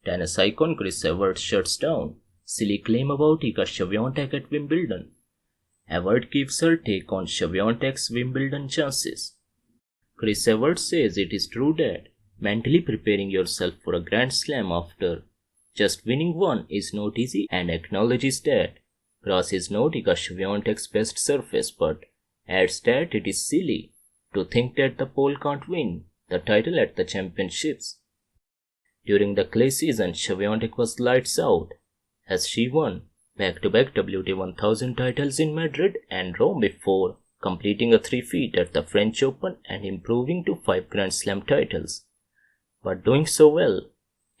Tennis icon Chris Evert shuts down silly claim about Iga Swiatek at Wimbledon. Evert gives her take on Swiatek's Wimbledon chances. Chris Evert says it is true that mentally preparing yourself for a Grand Slam after just winning one is not easy and acknowledges that grass is not Iga Swiatek's best surface, but adds that it is silly to think that the pole can't win the title at the championships. During the clay season, Swiatek was lights out as she won back-to-back WTA 1000 titles in Madrid and Rome before completing a 3-peat at the French Open and improving to 5 Grand Slam titles. But doing so well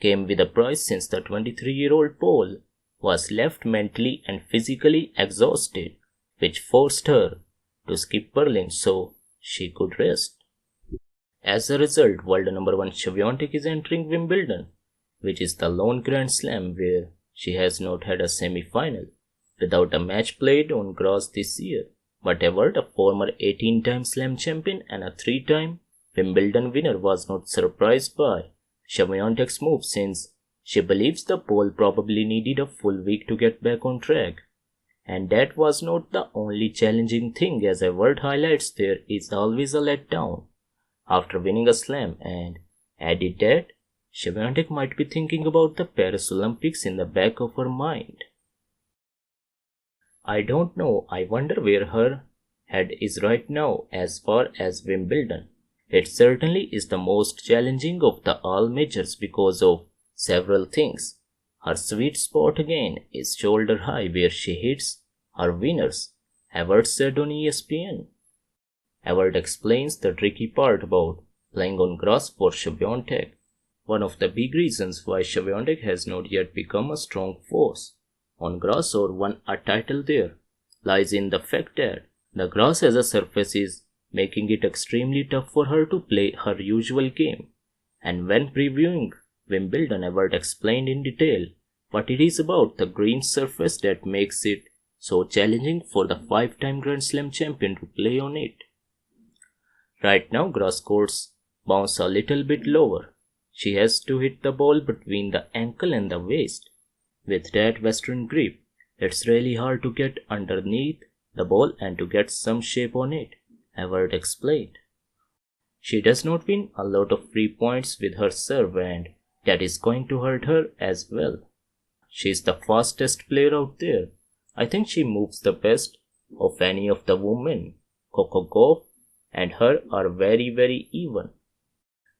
came with a price since the 23-year-old Pole was left mentally and physically exhausted, which forced her to skip Berlin so she could rest. As a result, world number 1 Swiatek is entering Wimbledon, which is the lone Grand Slam where she has not had a semi-final, without a match played on grass this year. But Evert, a former 18-time Slam champion and a 3-time Wimbledon winner, was not surprised by Swiatek's move since she believes the pole probably needed a full week to get back on track. And that was not the only challenging thing, as Evert highlights there is always a letdown after winning a slam, and added that Swiatek might be thinking about the Paris Olympics in the back of her mind. I don't know, I wonder where her head is right now as far as Wimbledon. It certainly is the most challenging of the all majors because of several things. Her sweet spot again is shoulder high where she hits her winners, Evert said on ESPN. Evert explains the tricky part about playing on grass for Swiatek. One of the big reasons why Swiatek has not yet become a strong force on grass or won a title there lies in the fact that the grass as a surface is making it extremely tough for her to play her usual game. And when previewing Wimbledon, Evert explained in detail what it is about the green surface that makes it so challenging for the 5-time Grand Slam champion to play on it. Right now, grass courts bounce a little bit lower. She has to hit the ball between the ankle and the waist. With that Western grip, it's really hard to get underneath the ball and to get some shape on it, Evert explained. She does not win a lot of free points with her serve, and that is going to hurt her as well. She is the fastest player out there. I think she moves the best of any of the women. Coco Gauff and her are very even.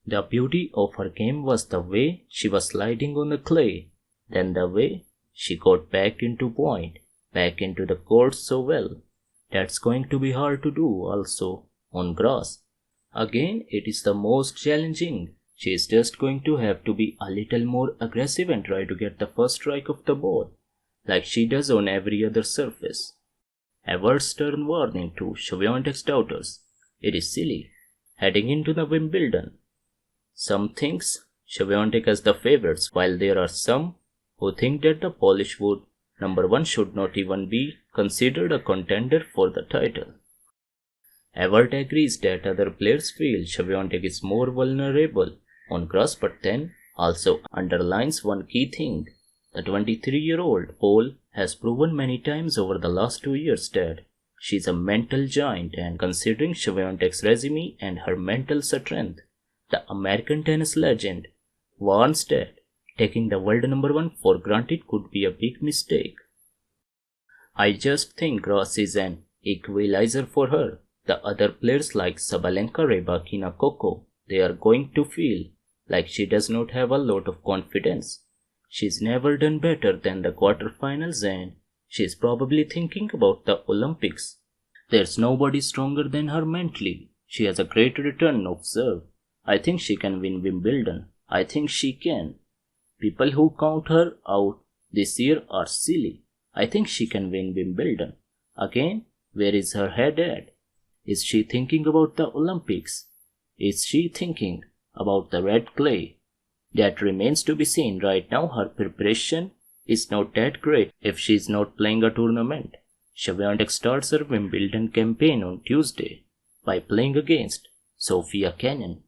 The beauty of her game was the way she was sliding on the clay, then the way she got back into point, back into the court so well. That's going to be hard to do also on grass. Again, it is the most challenging. She is just going to have to be a little more aggressive and try to get the first strike of the ball, like she does on every other surface. Evert's stern warning to Swiatek's doubters. It is silly heading into the Wimbledon. Some thinks Swiatek as the favorites, while there are some who think that the Polish would number 1 should not even be considered a contender for the title. Evert agrees that other players feel Swiatek is more vulnerable on grass, but then also underlines one key thing. The 23-year-old Pole has proven many times over the last 2 years that she is a mental giant, and considering Swiatek's resume and her mental strength, the American tennis legend warns that taking the world number 1 for granted could be a big mistake. I just think grass is an equalizer for her. The other players like Sabalenka, Rybakina, Coco, they are going to feel like she does not have a lot of confidence. She's never done better than the quarterfinals, and she's probably thinking about the Olympics. There's nobody stronger than her mentally. She has a great return of serve. I think she can win Wimbledon. I think she can. People who count her out this year are silly. I think she can win Wimbledon. Again, where is her head at? Is she thinking about the Olympics? Is she thinking about the red clay? That remains to be seen. Right now, her preparation is not that great if she is not playing a tournament. Swiatek starts her Wimbledon campaign on Tuesday by playing against Sofia Kenin.